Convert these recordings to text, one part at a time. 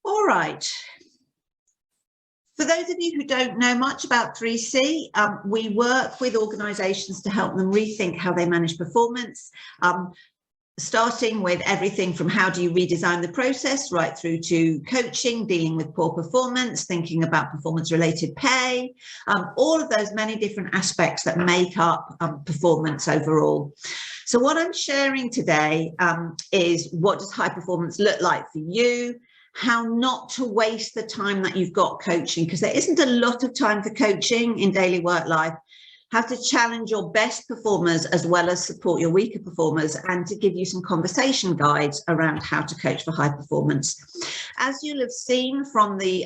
All right. For those of you who don't know much about 3C, we work with organisations to help them rethink how they manage performance, starting with everything from how do you redesign the process right through to coaching, dealing with poor performance, thinking about performance-related pay, all of those many different aspects that make up performance overall. So what I'm sharing today is what does high performance look like for you, how not to waste the time that you've got coaching, because there isn't a lot of time for coaching in daily work life, how to challenge your best performers as well as support your weaker performers, and to give you some conversation guides around how to coach for high performance. As you'll have seen from the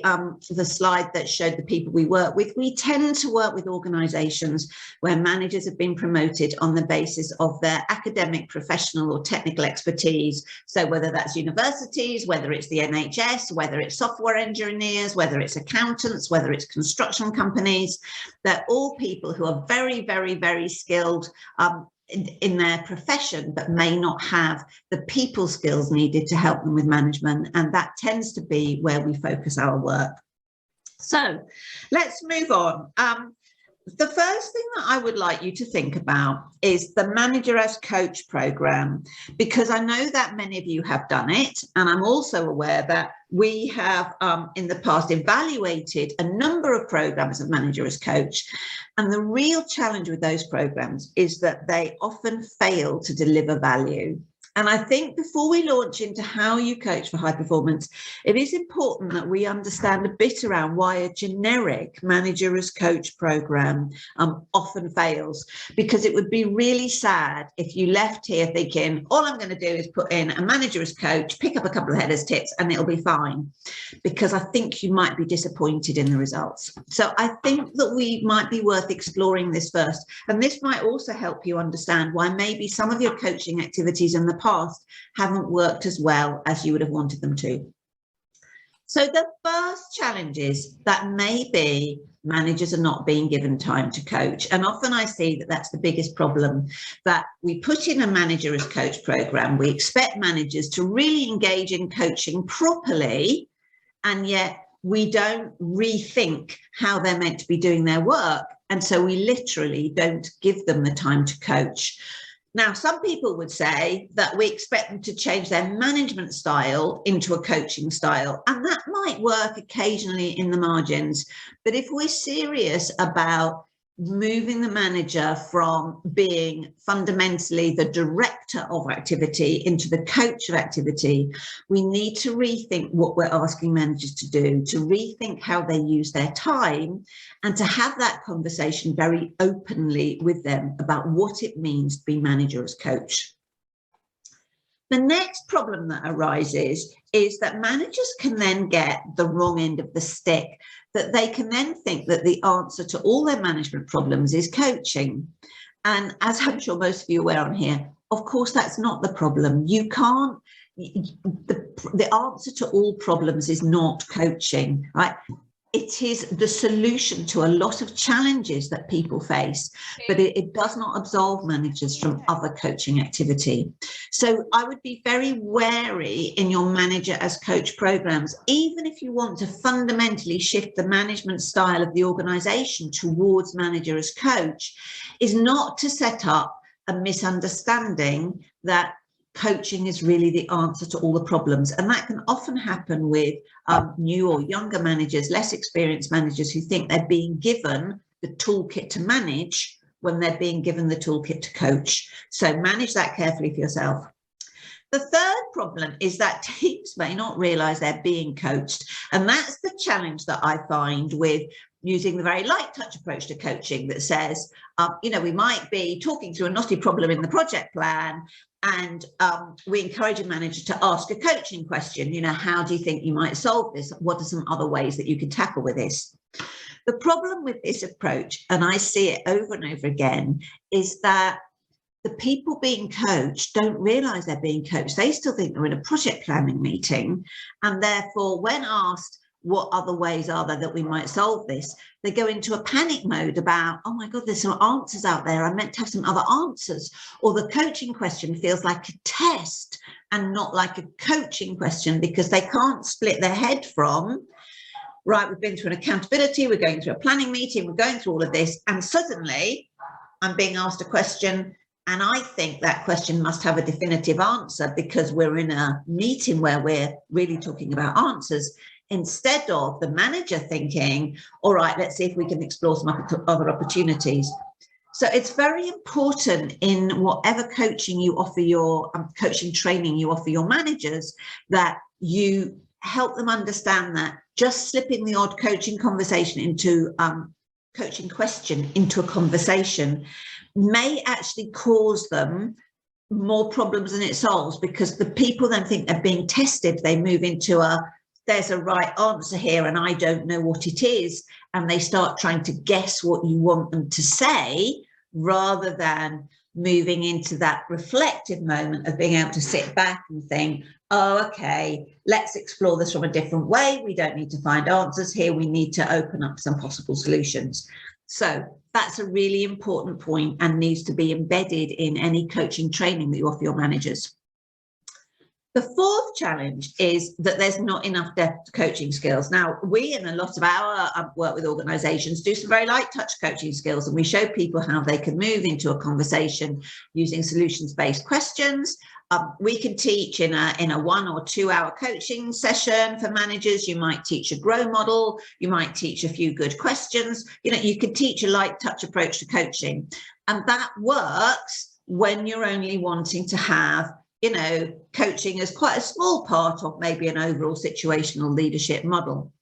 slide that showed the people we work with, we tend to work with organisations where managers have been promoted on the basis of their academic, professional or technical expertise. So whether that's universities, whether it's the NHS, whether it's software engineers, whether it's accountants, whether it's construction companies, they're all people who are very, very, very skilled in their profession, but may not have the people skills needed to help them with management. And that tends to be where we focus our work. So let's move on. The first thing that I would like you to think about is the Manager as Coach program, because I know that many of you have done it. And I'm also aware that we have in the past evaluated a number of programs of Manager as Coach. And the real challenge with those programs is that they often fail to deliver value. And I think before we launch into how you coach for high performance, it is important that we understand a bit around why a generic Manager as Coach program often fails, because it would be really sad if you left here thinking, all I'm going to do is put in a Manager as Coach, pick up a couple of headers tips and it'll be fine, because I think you might be disappointed in the results. So I think that we might be worth exploring this first. And this might also help you understand why maybe some of your coaching activities in the past haven't worked as well as you would have wanted them to. So the first challenge is that maybe managers are not being given time to coach. And often I see that that's the biggest problem, that we put in a Manager as Coach program. We expect managers to really engage in coaching properly, and yet we don't rethink how they're meant to be doing their work. And so we literally don't give them the time to coach. Now, some people would say that we expect them to change their management style into a coaching style, and that might work occasionally in the margins. But if we're serious about moving the manager from being fundamentally the director of activity into the coach of activity, we need to rethink what we're asking managers to do, to rethink how they use their time, and to have that conversation very openly with them about what it means to be Manager as Coach. The next problem that arises is that managers can then get the wrong end of the stick, that they can then think that the answer to all their management problems is coaching. And as I'm sure most of you are aware on here, of course, that's not the problem. You can't, the answer to all problems is not coaching, right? It is the solution to a lot of challenges that people face, but it does not absolve managers from other coaching activity. So I would be very wary in your Manager as Coach programs, even if you want to fundamentally shift the management style of the organization towards Manager as Coach, is not to set up a misunderstanding that coaching is really the answer to all the problems. And that can often happen with new or younger managers, less experienced managers who think they're being given the toolkit to manage when they're being given the toolkit to coach. So manage that carefully for yourself. The third problem is that teams may not realize they're being coached. And that's the challenge that I find with using the very light touch approach to coaching that says, you know, we might be talking through a knotty problem in the project plan, and we encourage a manager to ask a coaching question. You know, how do you think you might solve this? What are some other ways that you could tackle with this? The problem with this approach, and I see it over and over again, is that the people being coached don't realize they're being coached. They still think they're in a project planning meeting. And therefore, when asked, what other ways are there that we might solve this? They go into a panic mode about, oh my God, there's some answers out there. I meant to have some other answers. Or the coaching question feels like a test and not like a coaching question, because they can't split their head from, right, we've been through an accountability, we're going through a planning meeting, we're going through all of this, and suddenly I'm being asked a question, and I think that question must have a definitive answer because we're in a meeting where we're really talking about answers, instead of the manager thinking, all right, let's see if we can explore some other opportunities. So it's very important in whatever coaching you offer your coaching training you offer your managers, that you help them understand that just slipping the odd coaching conversation into coaching question into a conversation may actually cause them more problems than it solves, because the people then think they're being tested. They move into there's a right answer here and I don't know what it is, and they start trying to guess what you want them to say, rather than moving into that reflective moment of being able to sit back and think, oh, okay, let's explore this from a different way. We don't need to find answers here. We need to open up some possible solutions. So that's a really important point and needs to be embedded in any coaching training that you offer your managers. The fourth challenge is that there's not enough depth coaching skills. Now, we in a lot of our work with organisations do some very light touch coaching skills, and we show people how they can move into a conversation using solutions-based questions. We can teach in a 1 or 2 hour coaching session for managers. You might teach a grow model. You might teach a few good questions. You can teach a light touch approach to coaching. And that works when you're only wanting to have coaching as quite a small part of maybe an overall situational leadership model.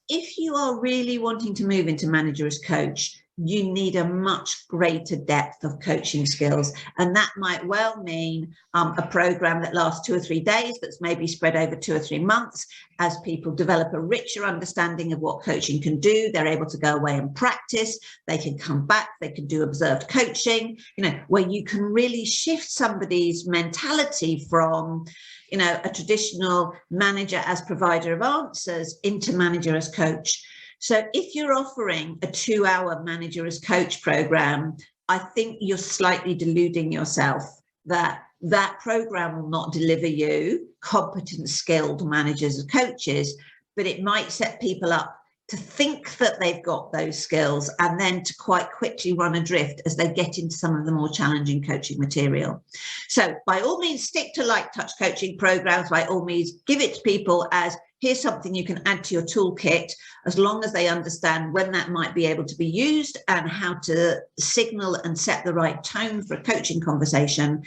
If you are really wanting to move into manager as coach, you need a much greater depth of coaching skills. And that might well mean a program that lasts 2 or 3 days, that's maybe spread over 2 or 3 months. As people develop a richer understanding of what coaching can do, they're able to go away and practice. They can come back, they can do observed coaching, where you can really shift somebody's mentality from, a traditional manager as provider of answers into manager as coach. So if you're offering a 2 hour manager as coach program, I think you're slightly deluding yourself that that program will not deliver you competent, skilled managers as coaches, but it might set people up to think that they've got those skills and then to quite quickly run adrift as they get into some of the more challenging coaching material. So by all means, stick to light touch coaching programs. By all means, give it to people as, here's something you can add to your toolkit, as long as they understand when that might be able to be used and how to signal and set the right tone for a coaching conversation.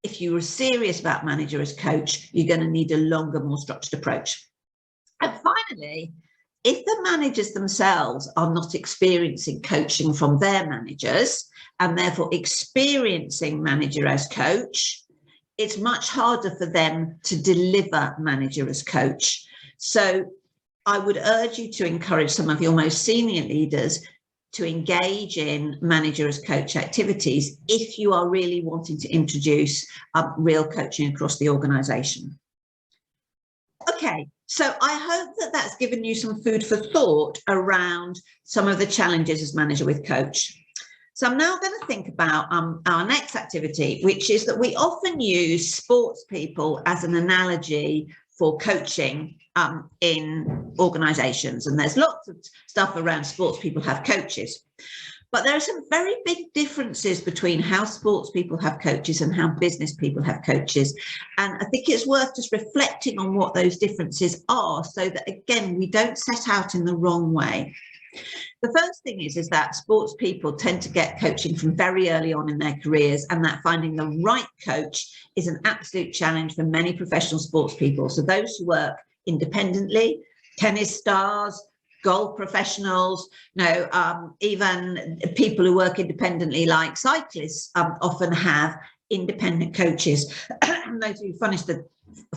If you are serious about manager as coach, you're going to need a longer, more structured approach. And finally, if the managers themselves are not experiencing coaching from their managers and therefore experiencing manager as coach, it's much harder for them to deliver manager as coach. So I would urge you to encourage some of your most senior leaders to engage in manager as coach activities if you are really wanting to introduce real coaching across the organisation. Okay, so I hope that that's given you some food for thought around some of the challenges as manager with coach. So I'm now going to think about our next activity, which is that we often use sports people as an analogy for coaching in organisations. And there's lots of stuff around sports people have coaches. But there are some very big differences between how sports people have coaches and how business people have coaches. And I think it's worth just reflecting on what those differences are so that, again, we don't set out in the wrong way. The first thing is that sports people tend to get coaching from very early on in their careers, and that finding the right coach is an absolute challenge for many professional sports people. So those who work independently, tennis stars, golf professionals, even people who work independently like cyclists often have independent coaches. Those who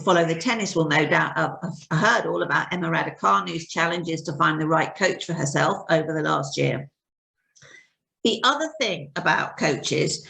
follow the tennis will no doubt have heard all about Emma Raducanu's challenges to find the right coach for herself over the last year. The other thing about coaches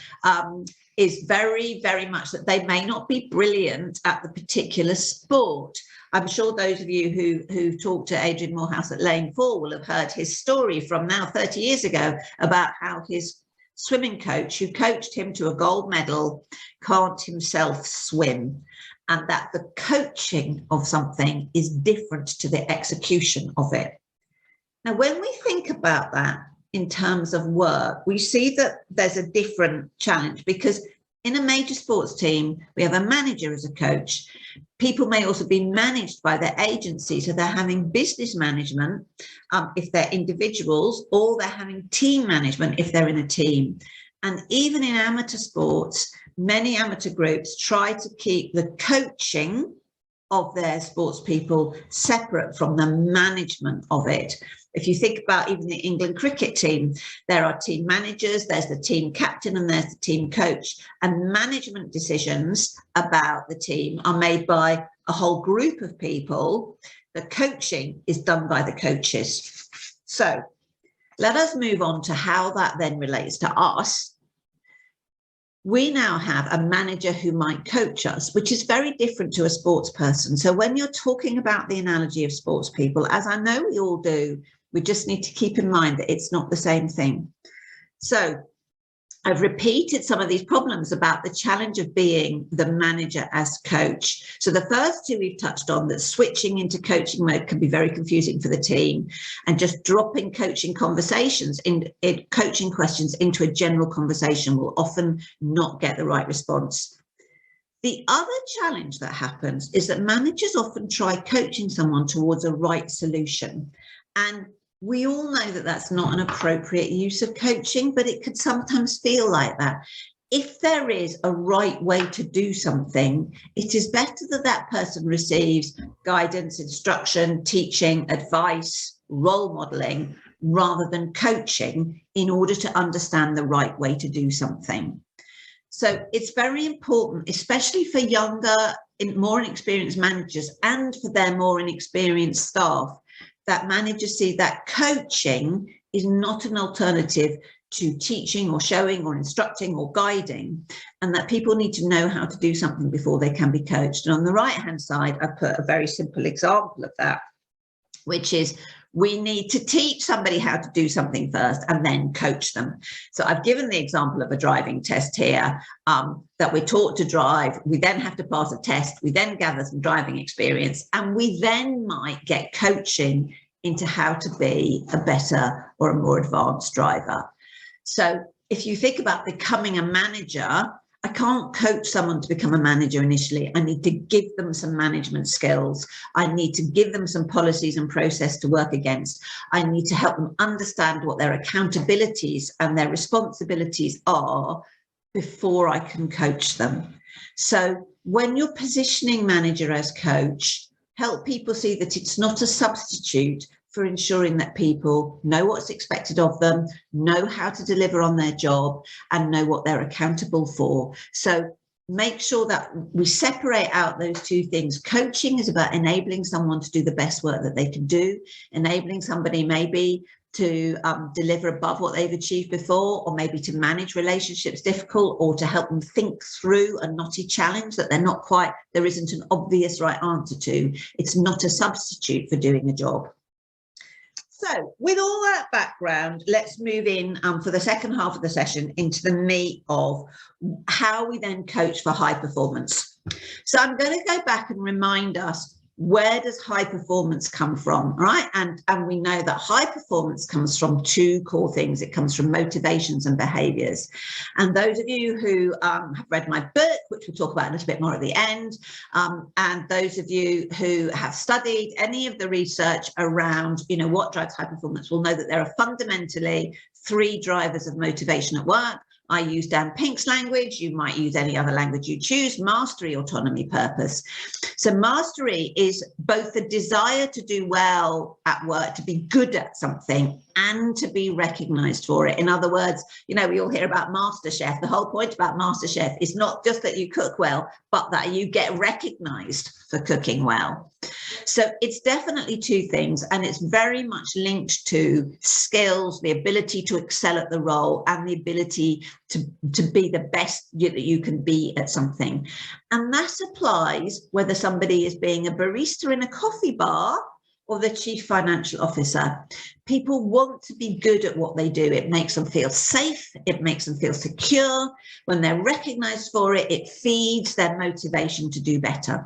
is very, very much that they may not be brilliant at the particular sport. I'm sure those of you who talked to Adrian Morehouse at Lane 4 will have heard his story from now 30 years ago about how his swimming coach, who coached him to a gold medal, can't himself swim, and that the coaching of something is different to the execution of it. Now, when we think about that in terms of work, we see that there's a different challenge, because in a major sports team, we have a manager as a coach. People may also be managed by their agency, so they're having business management if they're individuals, or they're having team management if they're in a team. And even in amateur sports, many amateur groups try to keep the coaching of their sports people separate from the management of it. If you think about even the England cricket team, there are team managers, there's the team captain, and there's the team coach. And management decisions about the team are made by a whole group of people. The coaching is done by the coaches. So let us move on to how that then relates to us. We now have a manager who might coach us, which is very different to a sports person. So when you're talking about the analogy of sports people, as I know we all do, we just need to keep in mind that it's not the same thing. So I've repeated some of these problems about the challenge of being the manager as coach. So the first two we've touched on, that switching into coaching mode can be very confusing for the team, and just dropping coaching conversations in coaching questions into a general conversation will often not get the right response. The other challenge that happens is that managers often try coaching someone towards a right solution. And we all know that that's not an appropriate use of coaching, but it could sometimes feel like that. If there is a right way to do something, it is better that that person receives guidance, instruction, teaching, advice, role modeling, rather than coaching in order to understand the right way to do something. So it's very important, especially for younger, more inexperienced managers and for their more inexperienced staff, that managers see that coaching is not an alternative to teaching or showing or instructing or guiding, and that people need to know how to do something before they can be coached. And on the right-hand side, I've put a very simple example of that, which is we need to teach somebody how to do something first and then coach them. So I've given the example of a driving test here, that we're taught to drive. We then have to pass a test. We then gather some driving experience, and we then might get coaching into how to be a better or a more advanced driver. So if you think about becoming a manager, I can't coach someone to become a manager initially. I need to give them some management skills. I need to give them some policies and process to work against. I need to help them understand what their accountabilities and their responsibilities are before I can coach them. So when you're positioning manager as coach, help people see that it's not a substitute for ensuring that people know what's expected of them, know how to deliver on their job, and know what they're accountable for. So make sure that we separate out those two things. Coaching is about enabling someone to do the best work that they can do, enabling somebody maybe to deliver above what they've achieved before, or maybe to manage relationships difficult, or to help them think through a knotty challenge that there isn't an obvious right answer to. It's not a substitute for doing a job. So with all that background, let's move in for the second half of the session into the meat of how we then coach for high performance. So I'm going to go back and remind us, where does high performance come from, right? And we know that high performance comes from two core things. It comes from motivations and behaviours. And those of you who have read my book, which we'll talk about a little bit more at the end, and those of you who have studied any of the research around, what drives high performance, will know that there are fundamentally three drivers of motivation at work. I use Dan Pink's language. You might use any other language you choose. Mastery, autonomy, purpose. So mastery is both the desire to do well at work, to be good at something, and to be recognized for it. In other words, we all hear about MasterChef. The whole point about MasterChef is not just that you cook well, but that you get recognized for cooking well. So it's definitely two things, and it's very much linked to skills, the ability to excel at the role, and the ability to be the best that you can be at something. And that applies whether somebody is being a barista in a coffee bar or the chief financial officer. People want to be good at what they do. It makes them feel safe. It makes them feel secure. When they're recognized for it, it feeds their motivation to do better.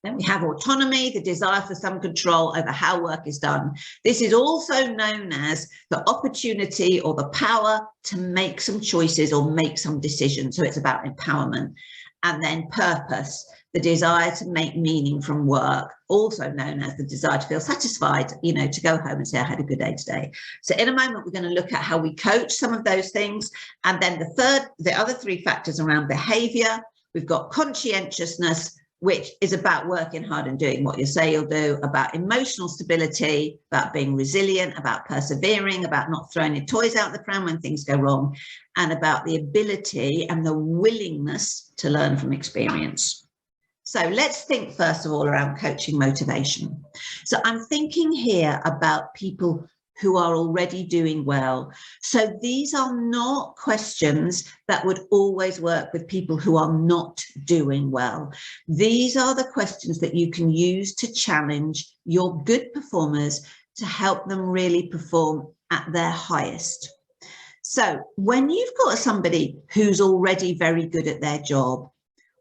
Then we have autonomy, the desire for some control over how work is done. This is also known as the opportunity or the power to make some choices or make some decisions. So it's about empowerment. And then purpose, the desire to make meaning from work, also known as the desire to feel satisfied, you know, to go home and say, I had a good day today. So in a moment, we're going to look at how we coach some of those things. And then the other three factors around behavior, we've got conscientiousness, which is about working hard and doing what you say you'll do, about emotional stability, about being resilient, about persevering, about not throwing your toys out the pram when things go wrong, and about the ability and the willingness to learn from experience. So let's think first of all around coaching motivation. So I'm thinking here about people who are already doing well. So these are not questions that would always work with people who are not doing well. These are the questions that you can use to challenge your good performers to help them really perform at their highest. So when you've got somebody who's already very good at their job,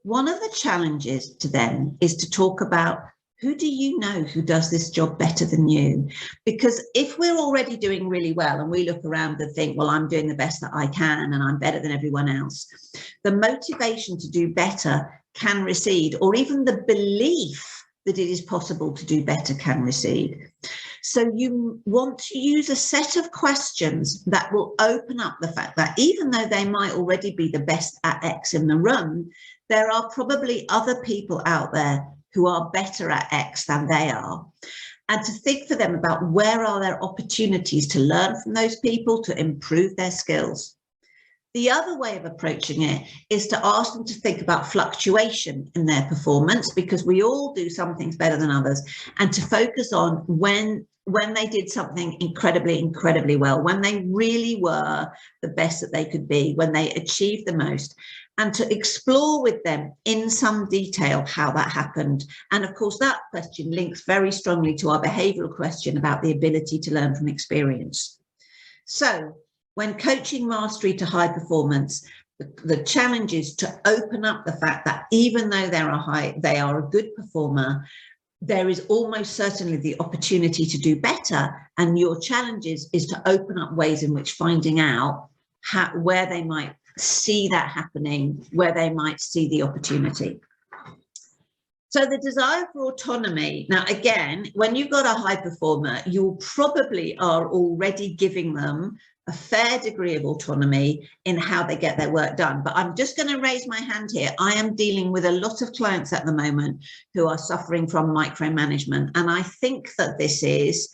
one of the challenges to them is to talk about, who do you know who does this job better than you? Because if we're already doing really well and we look around and think, well, I'm doing the best that I can and I'm better than everyone else, the motivation to do better can recede, or even the belief that it is possible to do better can recede. So you want to use a set of questions that will open up the fact that even though they might already be the best at X in the room, there are probably other people out there who are better at X than they are, and to think for them about where are their opportunities to learn from those people, to improve their skills. The other way of approaching it is to ask them to think about fluctuation in their performance, because we all do some things better than others, and to focus on when they did something incredibly well, when they really were the best that they could be, when they achieved the most, and to explore with them in some detail how that happened. And of course, that question links very strongly to our behavioural question about the ability to learn from experience. So when coaching mastery to high performance, the challenge is to open up the fact that even though they are a good performer, there is almost certainly the opportunity to do better. And your challenge is to open up ways in which finding out where they might see that happening, where they might see the opportunity. So the desire for autonomy. Now, again, when you've got a high performer, you probably are already giving them a fair degree of autonomy in how they get their work done. But I'm just going to raise my hand here. I am dealing with a lot of clients at the moment who are suffering from micromanagement. And I think that this is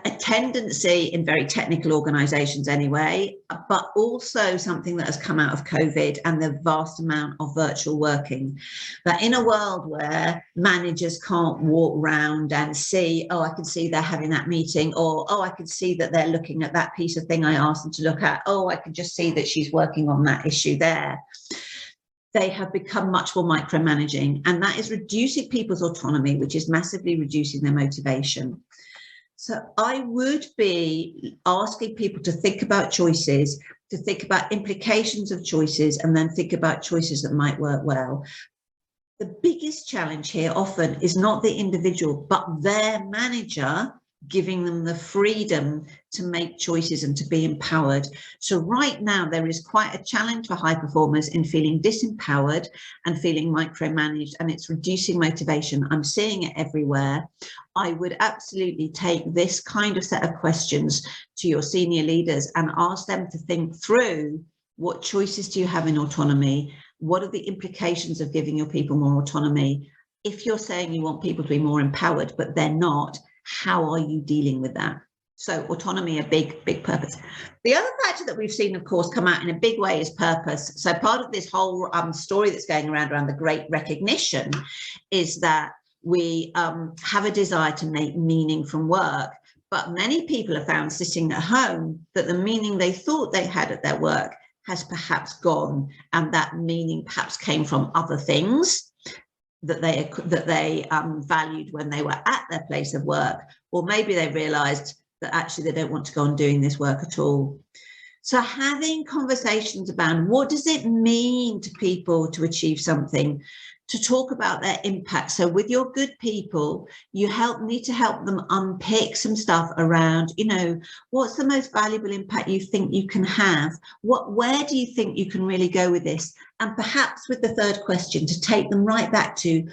a tendency in very technical organizations anyway, but also something that has come out of COVID and the vast amount of virtual working. That in a world where managers can't walk around and see, oh, I can see they're having that meeting, or, oh, I can see that they're looking at that piece of thing I asked them to look at, oh, I can just see that she's working on that issue there. They have become much more micromanaging, and that is reducing people's autonomy, which is massively reducing their motivation. So I would be asking people to think about choices, to think about implications of choices, and then think about choices that might work well. The biggest challenge here often is not the individual, but their manager giving them the freedom to make choices and to be empowered. So right now, there is quite a challenge for high performers in feeling disempowered and feeling micromanaged, and it's reducing motivation. I'm seeing it everywhere. I would absolutely take this kind of set of questions to your senior leaders and ask them to think through, what choices do you have in autonomy? What are the implications of giving your people more autonomy? If you're saying you want people to be more empowered, but they're not, how are you dealing with that? So autonomy, a big purpose. The other factor that we've seen, of course, come out in a big way is purpose. So part of this whole story that's going around the great recognition is that we have a desire to make meaning from work. But many people have found sitting at home that the meaning they thought they had at their work has perhaps gone, and that meaning perhaps came from other things that they valued when they were at their place of work, or maybe they realized that actually they don't want to go on doing this work at all. So having conversations about what does it mean to people to achieve something, to talk about their impact. So with your good people, you need to help them unpick some stuff around, what's the most valuable impact you think you can have? Where do you think you can really go with this? And perhaps with the third question, to take them right back to,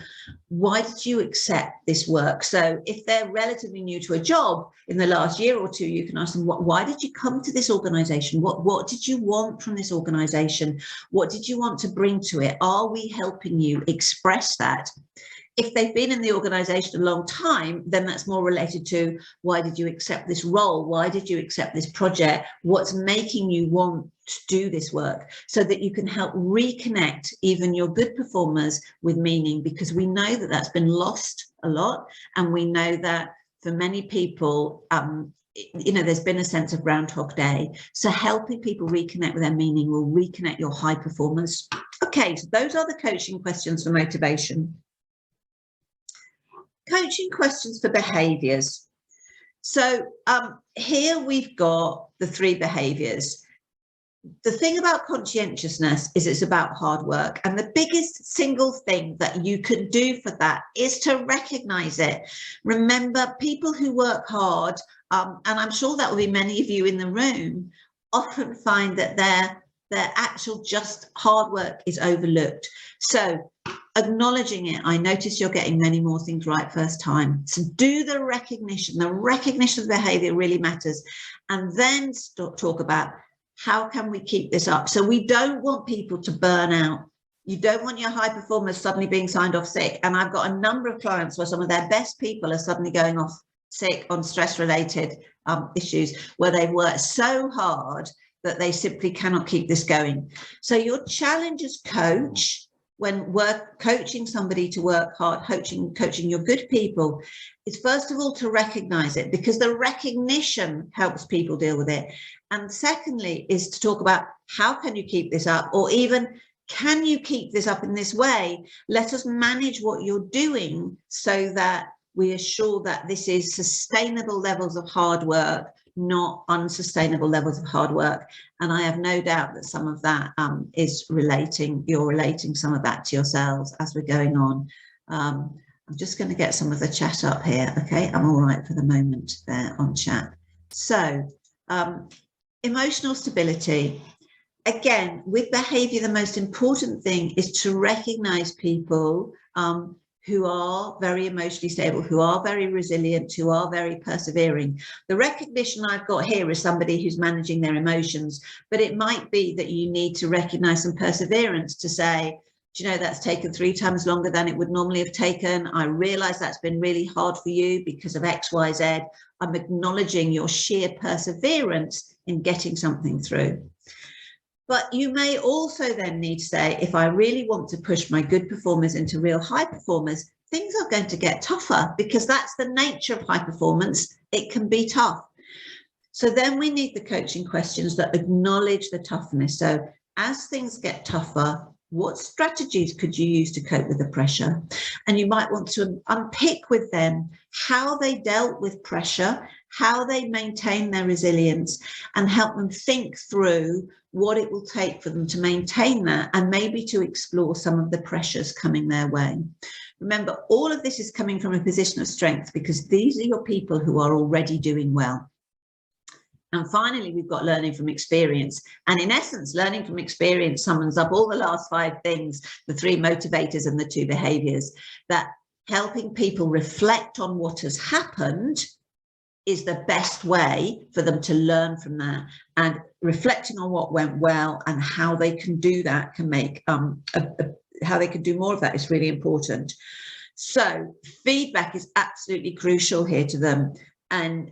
why did you accept this work? So if they're relatively new to a job in the last year or two, you can ask them, why did you come to this organization? What did you want from this organization? What did you want to bring to it? Are we helping you express that? If they've been in the organization a long time, then that's more related to, why did you accept this role? Why did you accept this project? What's making you want to do this work? So that you can help reconnect even your good performers with meaning, because we know that that's been lost a lot. And we know that for many people, there's been a sense of Groundhog Day. So helping people reconnect with their meaning will reconnect your high performers. Okay, so those are the coaching questions for motivation. Coaching questions for behaviours. So here we've got the 3 behaviours. The thing about conscientiousness is it's about hard work. And the biggest single thing that you can do for that is to recognise it. Remember, people who work hard, and I'm sure that will be many of you in the room, often find that their actual just hard work is overlooked. So acknowledging it, I notice you're getting many more things right first time. So do the recognition. The recognition of behaviour really matters. And then talk about, how can we keep this up? So we don't want people to burn out. You don't want your high performers suddenly being signed off sick. And I've got a number of clients where some of their best people are suddenly going off sick on stress-related issues, where they've worked so hard that they simply cannot keep this going. So your challenge as coach, when coaching somebody to work hard, coaching your good people, is first of all to recognize it, because the recognition helps people deal with it. And secondly is to talk about, how can you keep this up? Or even, can you keep this up in this way? Let us manage what you're doing so that we assure that this is sustainable levels of hard work, not unsustainable levels of hard work. And I have no doubt that some of that you're relating some of that to yourselves as we're going on. I'm just going to get some of the chat up here. Okay, I'm all right for the moment there on chat. So emotional stability. Again, with behaviour, the most important thing is to recognise people who are very emotionally stable, who are very resilient, who are very persevering. The recognition I've got here is somebody who's managing their emotions, but it might be that you need to recognise some perseverance to say, do you know, that's taken 3 times longer than it would normally have taken. I realise that's been really hard for you because of X, Y, Z. I'm acknowledging your sheer perseverance in getting something through. But you may also then need to say, if I really want to push my good performers into real high performers, things are going to get tougher, because that's the nature of high performance. It can be tough. So then we need the coaching questions that acknowledge the toughness. So as things get tougher, what strategies could you use to cope with the pressure? And you might want to unpick with them how they dealt with pressure, how they maintain their resilience, and help them think through what it will take for them to maintain that, and maybe to explore some of the pressures coming their way. Remember, all of this is coming from a position of strength, because these are your people who are already doing well. And finally, we've got learning from experience. And in essence, learning from experience summons up all the last 5 things, the 3 motivators and the 2 behaviours, that helping people reflect on what has happened is the best way for them to learn from that. And reflecting on what went well and how they can do that can make, how they can do more of that is really important. So feedback is absolutely crucial here to them. And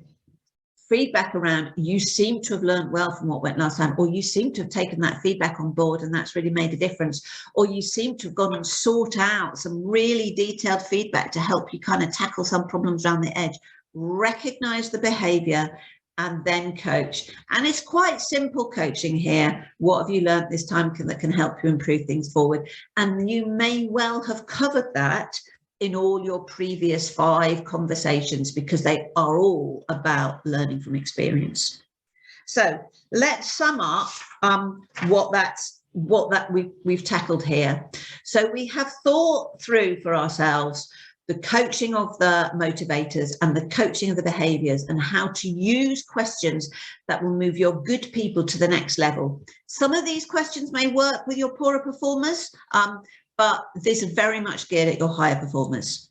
feedback around, you seem to have learned well from what went last time, or you seem to have taken that feedback on board and that's really made a difference, or you seem to have gone and sought out some really detailed feedback to help you kind of tackle some problems around the edge. Recognize the behavior and then coach. And it's quite simple coaching here. What have you learned this time that can help you improve things forward? And you may well have covered that in all your previous 5 conversations, because they are all about learning from experience. So let's sum up what we've tackled here. So we have thought through for ourselves the coaching of the motivators and the coaching of the behaviours, and how to use questions that will move your good people to the next level. Some of these questions may work with your poorer performers, but this is very much geared at your higher performers.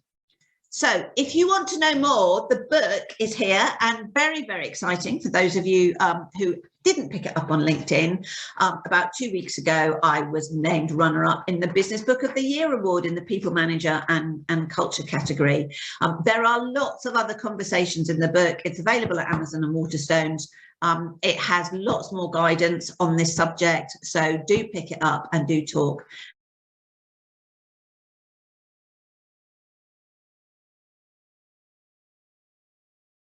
So if you want to know more, the book is here, and very, very exciting for those of you who didn't pick it up on LinkedIn. About 2 weeks ago, I was named runner-up in the Business Book of the Year award in the People Manager and Culture category. There are lots of other conversations in the book. It's available at Amazon and Waterstones. It has lots more guidance on this subject, so do pick it up and do talk.